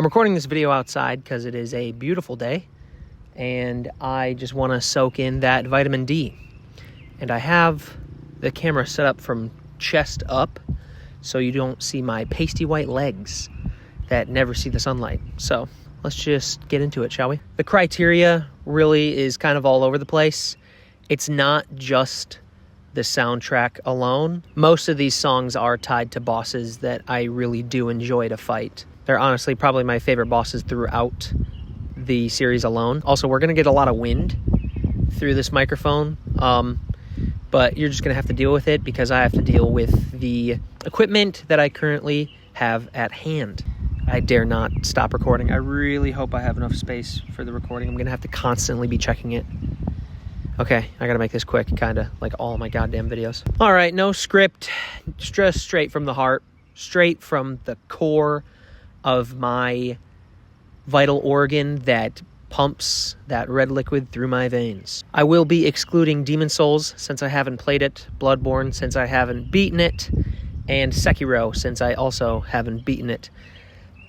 I'm recording this video outside because it is a beautiful day and I just want to soak in that vitamin D. And I have the camera set up from chest up so you don't see my pasty white legs that never see the sunlight. So let's just get into it, shall we? The criteria really is kind of all over the place. It's not just the soundtrack alone. Most of these songs are tied to bosses that I really do enjoy to fight. They're honestly probably my favorite bosses throughout the series alone. Also, we're gonna get a lot of wind through this microphone, but you're just gonna have to deal with it because I have to deal with the equipment that I currently have at hand. I dare not stop recording. I really hope I have enough space for the recording. I'm gonna have to constantly be checking it. Okay, I gotta make this quick, kinda like all my goddamn videos. All right, no script, just straight from the heart, straight from the core of my vital organ that pumps that red liquid through my veins. I will be excluding Demon Souls since I haven't played it, Bloodborne since I haven't beaten it, and Sekiro since I also haven't beaten it.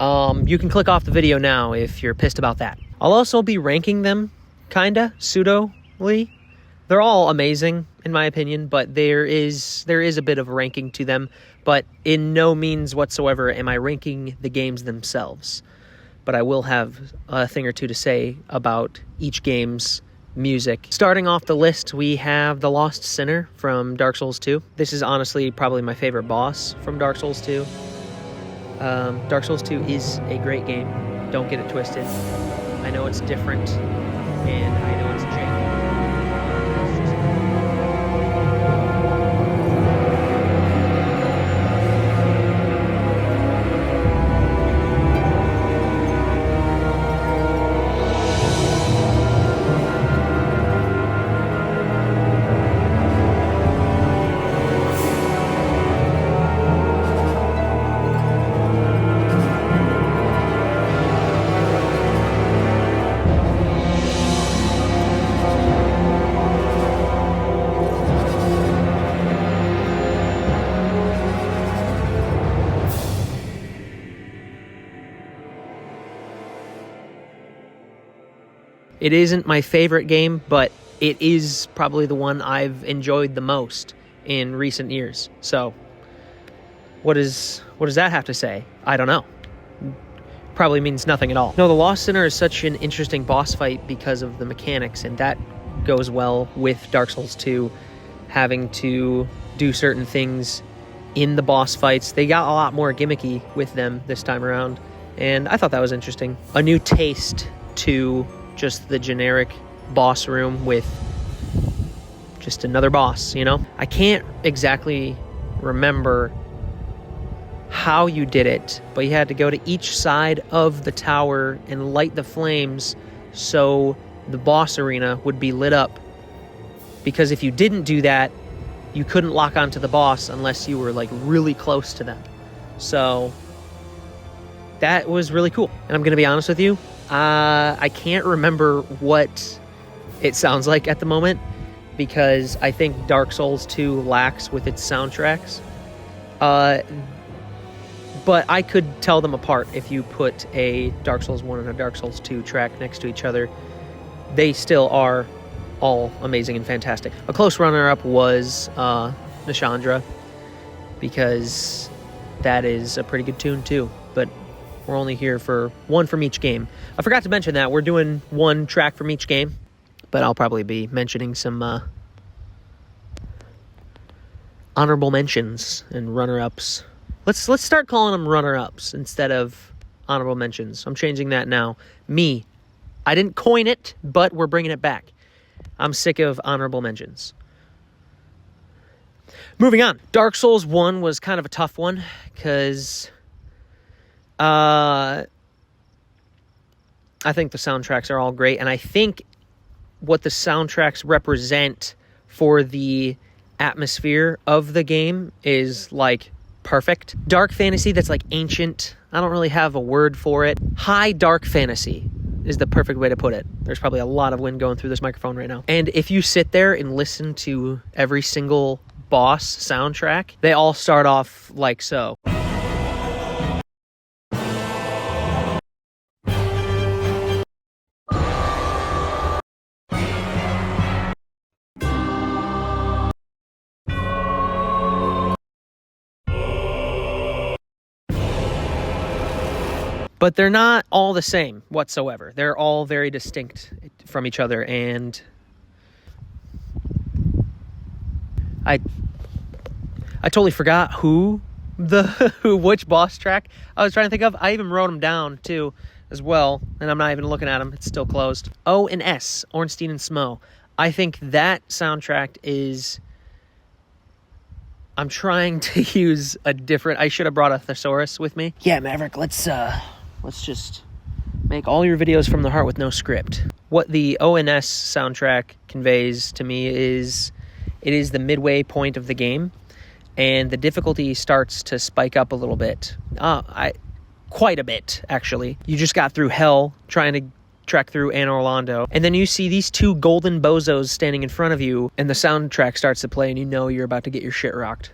You can click off the video now if you're pissed about that. I'll also be ranking them, kinda, pseudo-ly. They're all amazing, in my opinion, but there is a bit of ranking to them, but in no means whatsoever am I ranking the games themselves. But I will have a thing or two to say about each game's music. Starting off the list, we have The Lost Sinner from Dark Souls 2. This is honestly probably my favorite boss from Dark Souls 2. Dark Souls 2 is a great game. Don't get it twisted. I know it's different, and I know it's janky. It isn't my favorite game, but it is probably the one I've enjoyed the most in recent years. So, what does that have to say? I don't know. Probably means nothing at all. No, The Lost Sinner is such an interesting boss fight because of the mechanics, and that goes well with Dark Souls 2, having to do certain things in the boss fights. They got a lot more gimmicky with them this time around, and I thought that was interesting. A new taste to just the generic boss room with just another boss, you know? I can't exactly remember how you did it, but you had to go to each side of the tower and light the flames so the boss arena would be lit up. Because if you didn't do that, you couldn't lock onto the boss unless you were like really close to them. So that was really cool. And I'm gonna be honest with you, I can't remember what it sounds like at the moment because I think Dark Souls 2 lacks with its soundtracks. But I could tell them apart if you put a Dark Souls 1 and a Dark Souls 2 track next to each other. They still are all amazing and fantastic. A close runner-up was Nashandra because that is a pretty good tune too, but we're only here for one from each game. I forgot to mention that. We're doing one track from each game, but I'll probably be mentioning some honorable mentions and runner-ups. Let's start calling them runner-ups instead of honorable mentions. I'm changing that now. Me. I didn't coin it, but we're bringing it back. I'm sick of honorable mentions. Moving on. Dark Souls 1 was kind of a tough one because I think the soundtracks are all great, and I think what the soundtracks represent for the atmosphere of the game is, like, perfect. Dark fantasy that's, like, ancient. I don't really have a word for it. High dark fantasy is the perfect way to put it. There's probably a lot of wind going through this microphone right now. And if you sit there and listen to every single boss soundtrack, they all start off like so. But they're not all the same whatsoever. They're all very distinct from each other, and I totally forgot which boss track I was trying to think of. I even wrote them down too as well, and I'm not even looking at them. It's still closed. O and S, Ornstein and Smo. I think that soundtrack is... I'm trying to use a different... I should have brought a thesaurus with me. Yeah, Maverick, let's just make all your videos from the heart with no script. What the ONS soundtrack conveys to me is it is the midway point of the game, and the difficulty starts to spike up a little bit. Quite a bit, actually. You just got through hell trying to trek through Anne Orlando, and then you see these two golden bozos standing in front of you, and the soundtrack starts to play, and you know you're about to get your shit rocked.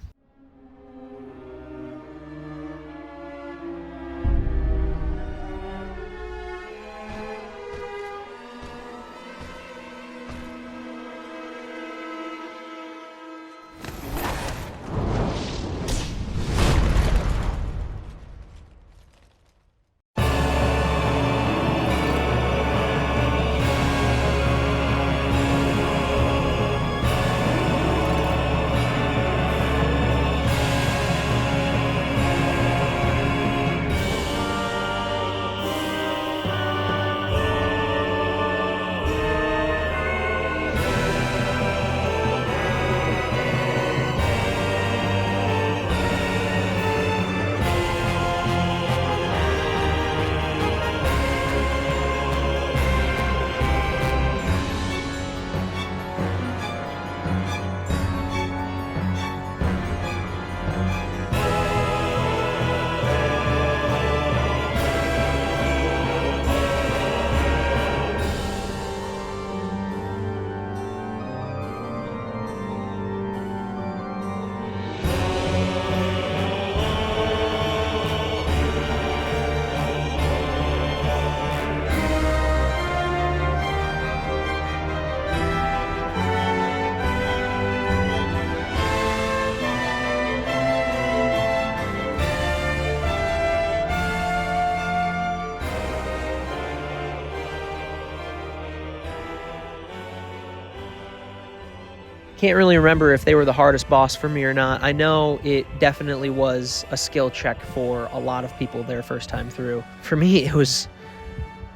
Can't really remember if they were the hardest boss for me or not. I know it definitely was a skill check for a lot of people their first time through. For me, it was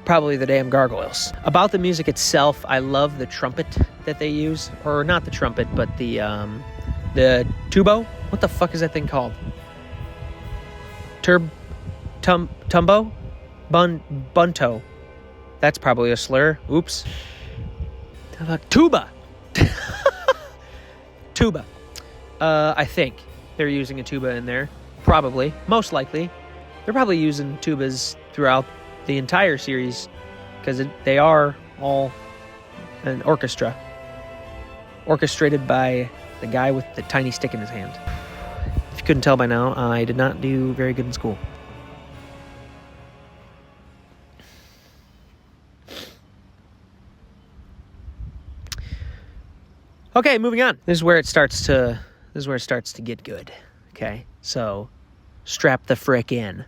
probably the damn gargoyles. About the music itself, I love the trumpet that they use. Or not the trumpet, but the tubo? What the fuck is that thing called? Tumbo? Bunto. That's probably a slur. Oops. Tuba! Tuba. I think they're using a tuba in there. Probably. Most likely. They're probably using tubas throughout the entire series because they are all an orchestra. Orchestrated by the guy with the tiny stick in his hand. If you couldn't tell by now, I did not do very good in school. Okay, moving on. This is where it starts to get good. Okay, so strap the frick in,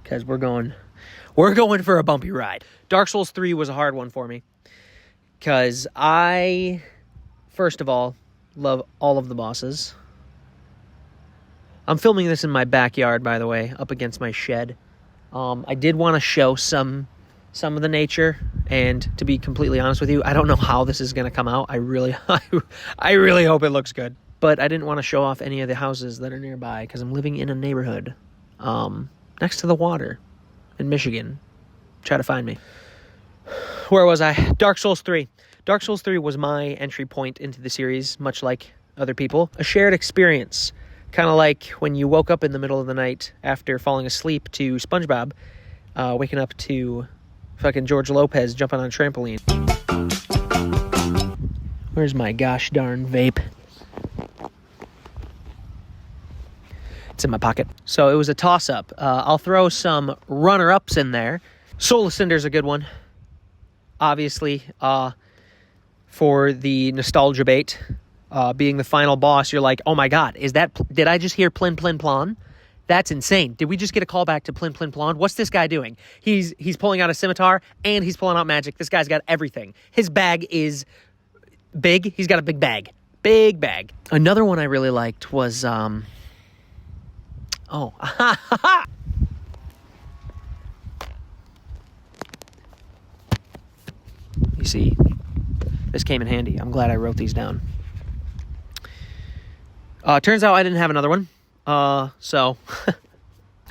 because we're going for a bumpy ride. Dark Souls 3 was a hard one for me, because I, first of all, love all of the bosses. I'm filming this in my backyard, by the way, up against my shed. I did want to show some of the nature, and to be completely honest with you, I don't know how this is going to come out. I really hope it looks good. But I didn't want to show off any of the houses that are nearby because I'm living in a neighborhood next to the water in Michigan. Try to find me. Where was I? Dark Souls 3. Dark Souls 3 was my entry point into the series, much like other people. A shared experience, kind of like when you woke up in the middle of the night after falling asleep to SpongeBob, waking up to fucking George Lopez jumping on a trampoline. Where's my gosh darn vape? It's in my pocket. So it was a toss-up. I'll throw some runner-ups in there. Soul Ascender's a good one. Obviously, for the nostalgia bait, being the final boss, you're like, oh my god, did I just hear plin plin plon? That's insane. Did we just get a call back to Plin Plin Blonde? What's this guy doing? He's pulling out a scimitar and he's pulling out magic. This guy's got everything. His bag is big. He's got a big bag. Big bag. Another one I really liked was, you see, this came in handy. I'm glad I wrote these down. Turns out I didn't have another one. So,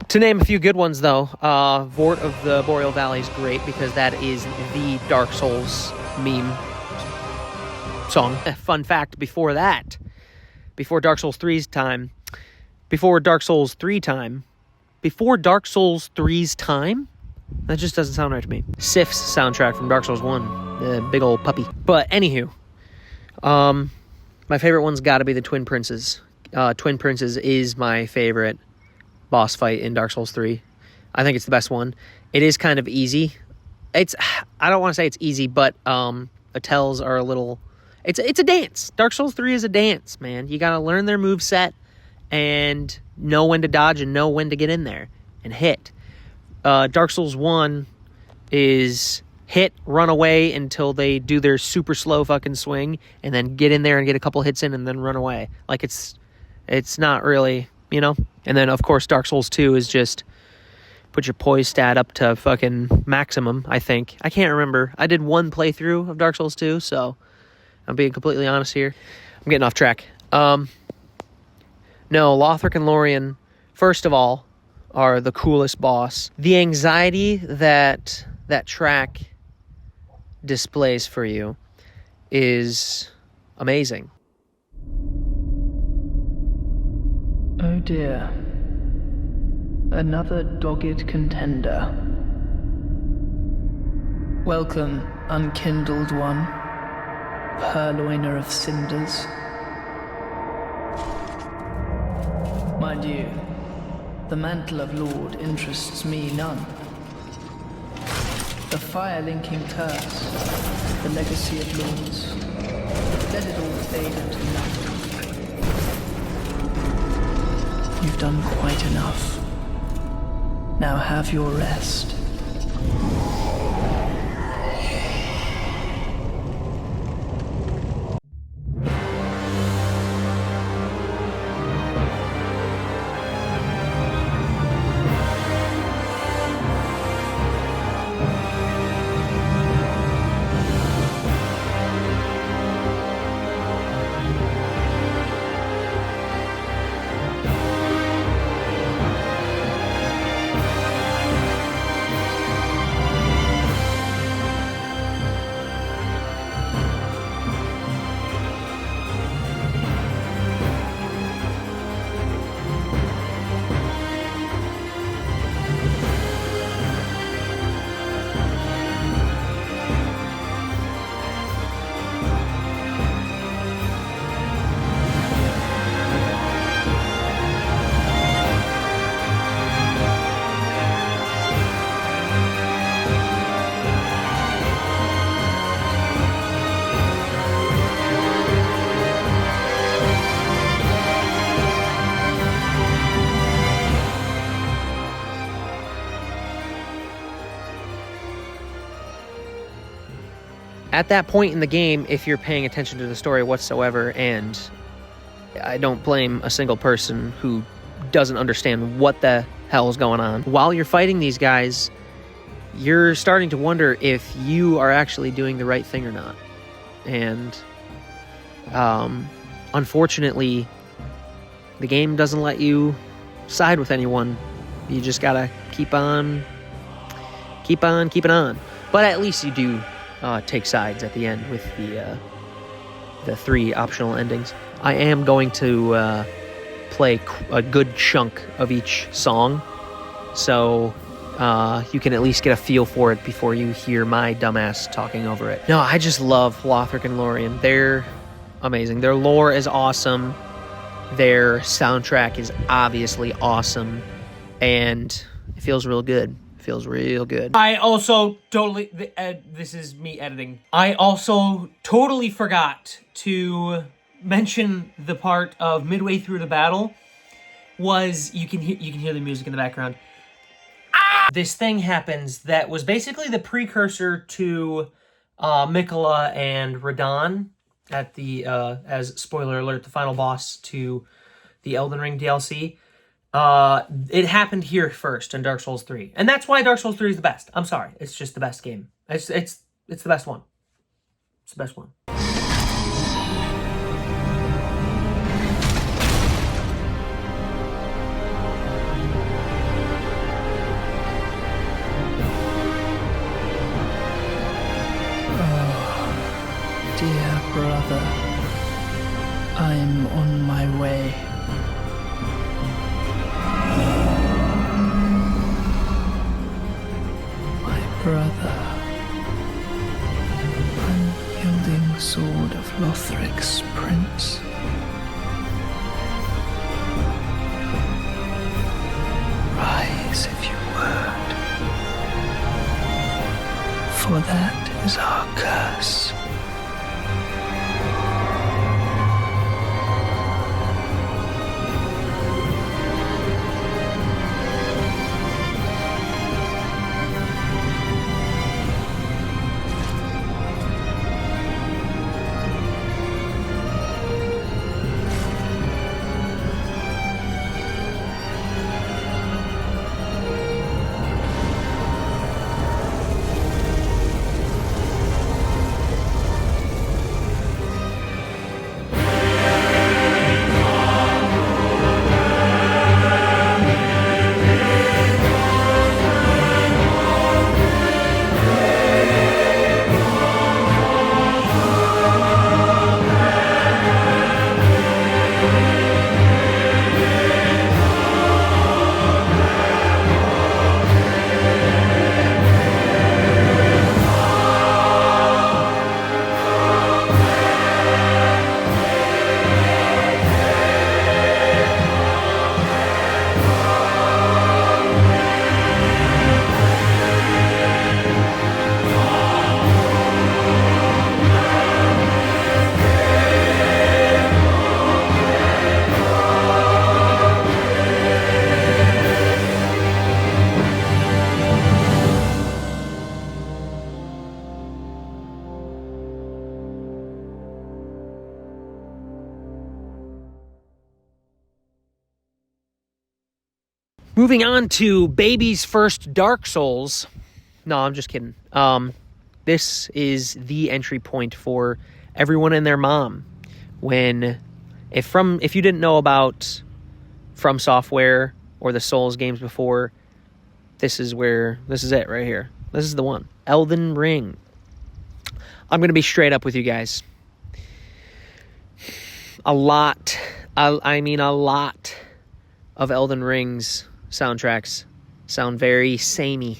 to name a few good ones, though, Vort of the Boreal Valley is great because that is the Dark Souls meme song. Fun fact, before Dark Souls 3's time, that just doesn't sound right to me. Sif's soundtrack from Dark Souls 1, the big old puppy. But anywho, my favorite one's got to be the Twin Princes. Twin Princes is my favorite boss fight in Dark Souls 3. I think it's the best one. It is kind of easy. I don't want to say it's easy, but the tells are a little... It's a dance. Dark Souls 3 is a dance, man. You got to learn their moveset and know when to dodge and know when to get in there and hit. Dark Souls 1 is hit, run away until they do their super slow fucking swing, and then get in there and get a couple hits in and then run away. Like, it's not really, you know? And then, of course, Dark Souls 2 is just put your poise stat up to fucking maximum, I think. I can't remember. I did one playthrough of Dark Souls 2, so I'm being completely honest here. I'm getting off track. No, Lothric and Lorien, first of all, are the coolest boss. The anxiety that track displays for you is amazing. Oh dear. Another dogged contender. Welcome, unkindled one, purloiner of cinders. Mind you, the mantle of Lord interests me none. The fire-linking curse, the legacy of lords, let it all fade into nothing. You've done quite enough. Now have your rest. At that point in the game, if you're paying attention to the story whatsoever, and I don't blame a single person who doesn't understand what the hell is going on, while you're fighting these guys, you're starting to wonder if you are actually doing the right thing or not. And unfortunately, the game doesn't let you side with anyone. You just gotta keep on keeping on. But at least you do take sides at the end with the 3 optional endings. I am going to play a good chunk of each song, so you can at least get a feel for it before you hear my dumbass talking over it. No, I just love Lothric and Lorien. They're amazing. Their lore is awesome. Their soundtrack is obviously awesome, and it feels real good. Feels real good. I also totally, this is me editing. I also totally forgot to mention the part of midway through the battle was, you can hear the music in the background. This thing happens that was basically the precursor to Mikola and Radahn at the, as spoiler alert, the final boss to the Elden Ring DLC. It happened here first in Dark Souls 3. And that's why Dark Souls 3 is the best. I'm sorry. It's just the best game. It's the best one. It's the best one. Dear brother, I'm on my way. My brother, unyielding sword of Lothric's prince. Rise if you would, for that is our curse. Moving on to baby's first Dark Souls. No, I'm just kidding. This is the entry point for everyone and their mom. If you didn't know about From Software or the Souls games before, this is it right here. This is the one. Elden Ring. I'm going to be straight up with you guys. A lot of Elden Ring's soundtracks sound very samey.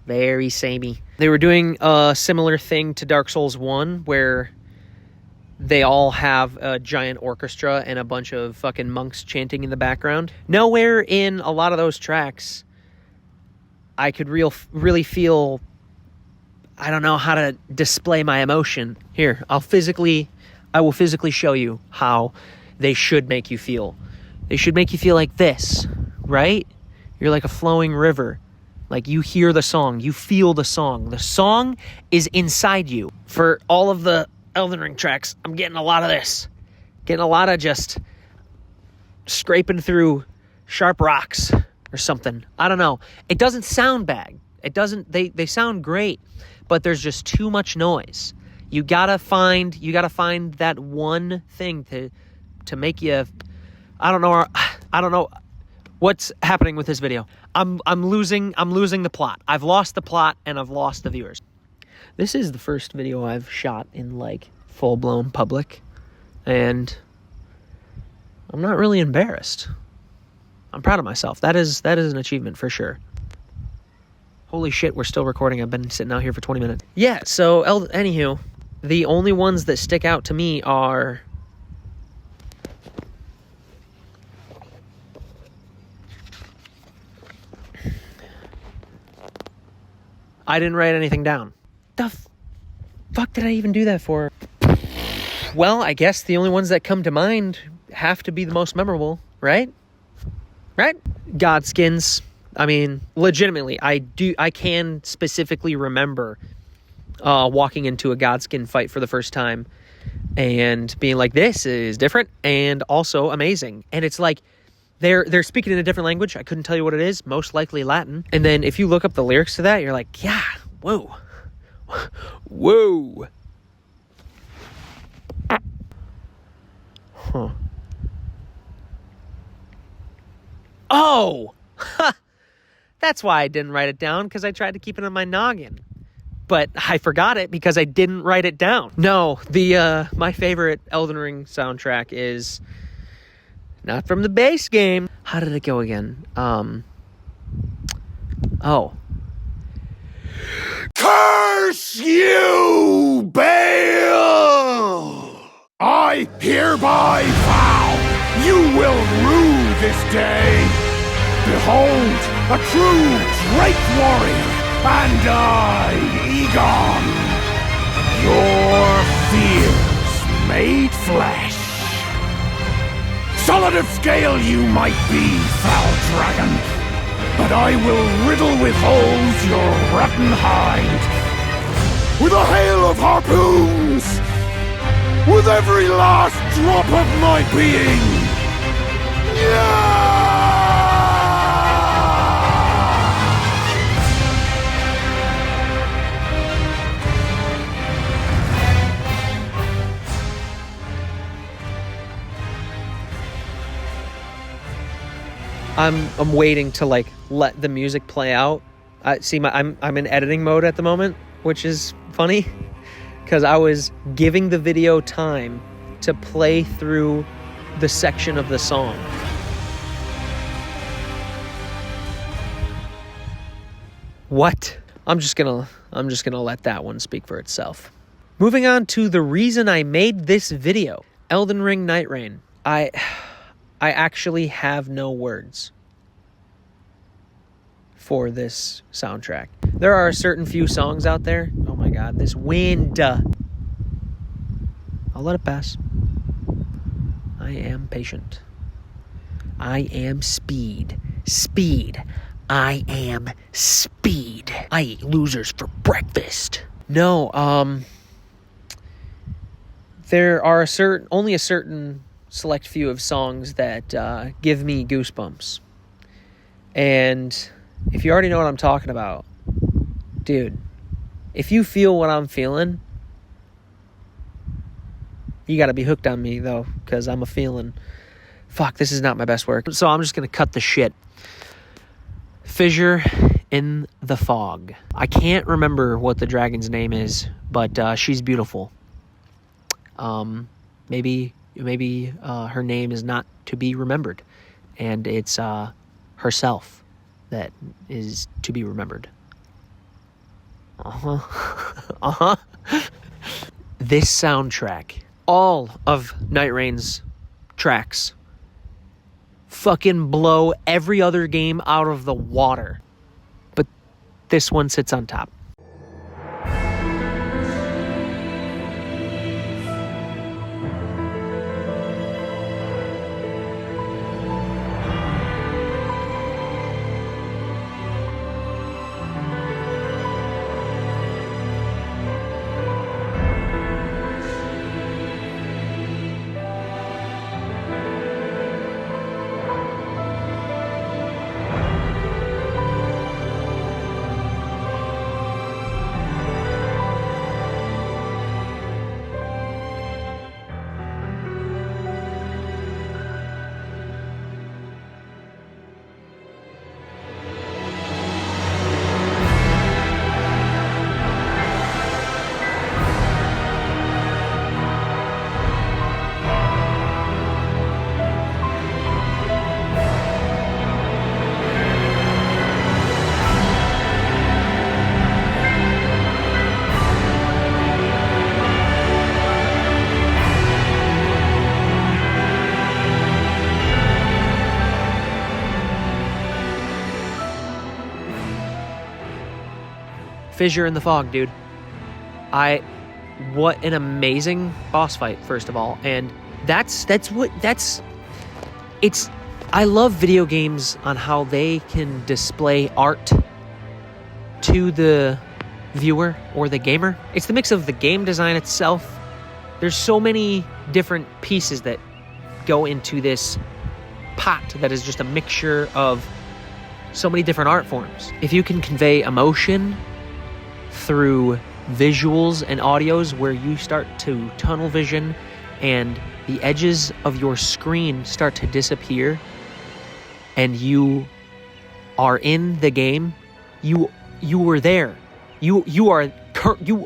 Very samey. They were doing a similar thing to Dark Souls 1, where they all have a giant orchestra and a bunch of fucking monks chanting in the background. Nowhere in a lot of those tracks I could really feel, I don't know how to display my emotion. Here, I will physically show you how they should make you feel. They should make you feel like this, right? You're like a flowing river. Like, you hear the song, you feel the song. The song is inside you. For all of the Elden Ring tracks, I'm getting a lot of this. Getting a lot of just scraping through sharp rocks or something. I don't know. It doesn't sound bad. They sound great, but there's just too much noise. You gotta find that one thing to make you, I don't know what's happening with this video. I'm losing the plot. I've lost the plot and I've lost the viewers. This is the first video I've shot in like full-blown public, and I'm not really embarrassed. I'm proud of myself. That is an achievement for sure. Holy shit, we're still recording. I've been sitting out here for 20 minutes. Yeah, so anywho, the only ones that stick out to me are I didn't write anything down. The fuck did I even do that for? Well, I guess the only ones that come to mind have to be the most memorable, right? right? Godskins. I mean, legitimately, I can specifically remember walking into a Godskin fight for the first time and being like, this is different and also amazing. And it's like, they're speaking in a different language. I couldn't tell you what it is, most likely Latin. And then if you look up the lyrics to that, you're like, yeah, whoa. Whoa. Huh. Oh! That's why I didn't write it down, because I tried to keep it on my noggin. But I forgot it because I didn't write it down. No, my favorite Elden Ring soundtrack is not from the base game. How did it go again? Oh. Curse you, Baal! I hereby vow you will rue this day. Behold, a true great warrior, and I, Egon, your fears made flesh. Solid of scale you might be, foul dragon, but I will riddle with holes your rotten hide. With a hail of harpoons, with every last drop of my being. Yeah! I'm waiting to like let the music play out. I'm in editing mode at the moment, which is funny because I was giving the video time to play through the section of the song. What? I'm just gonna let that one speak for itself. Moving on to the reason I made this video, Elden Ring Night Rain. I actually have no words for this soundtrack. There are a certain few songs out there. Oh my God, this wind. I'll let it pass. I am patient. I am speed. Speed. I am speed. I eat losers for breakfast. No, there are only a certain select few of songs that give me goosebumps. And if you already know what I'm talking about, dude, if you feel what I'm feeling, you gotta be hooked on me though, because I'm a feeling. Fuck, this is not my best work. So I'm just gonna cut the shit. Fissure in the Fog. I can't remember what the dragon's name is, but she's beautiful. Maybe her name is not to be remembered, and it's herself that is to be remembered. This soundtrack, all of Night Rain's tracks, fucking blow every other game out of the water, but this one sits on top. Fissure in the Fog, dude. What an amazing boss fight, first of all. And it's I love video games on how they can display art to the viewer or the gamer. It's the mix of the game design itself. There's so many different pieces that go into this pot that is just a mixture of so many different art forms. If you can convey emotion through visuals and audios where you start to tunnel vision and the edges of your screen start to disappear and you are in the game, you were there. You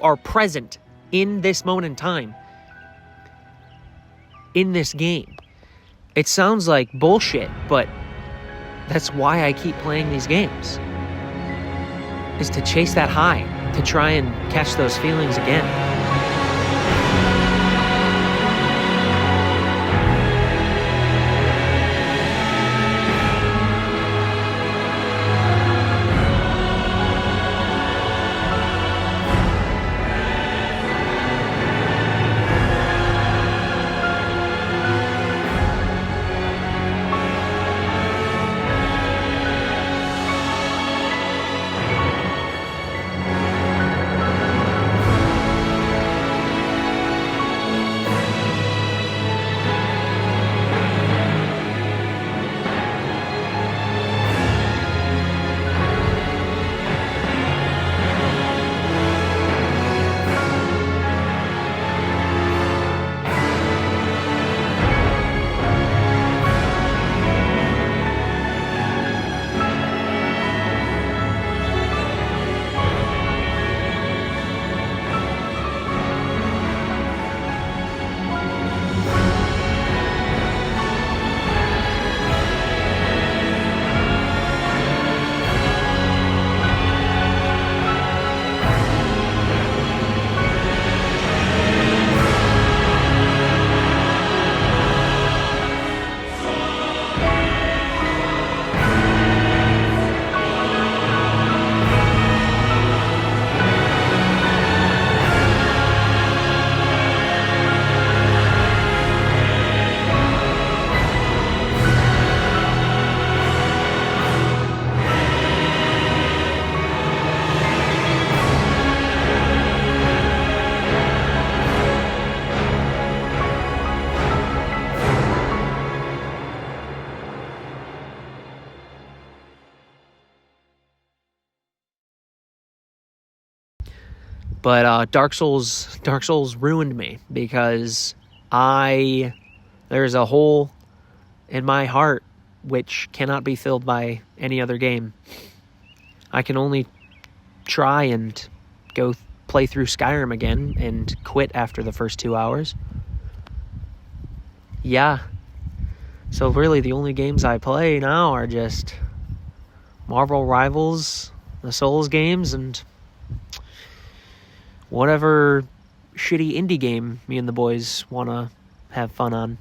are present in this moment in time in this game. It sounds like bullshit, but that's why I keep playing these games. Is to chase that high, to try and catch those feelings again. But Dark Souls ruined me because there's a hole in my heart which cannot be filled by any other game. I can only try and go play through Skyrim again and quit after the first 2 hours. Yeah. So really the only games I play now are just Marvel Rivals, the Souls games, and whatever shitty indie game me and the boys want to have fun on.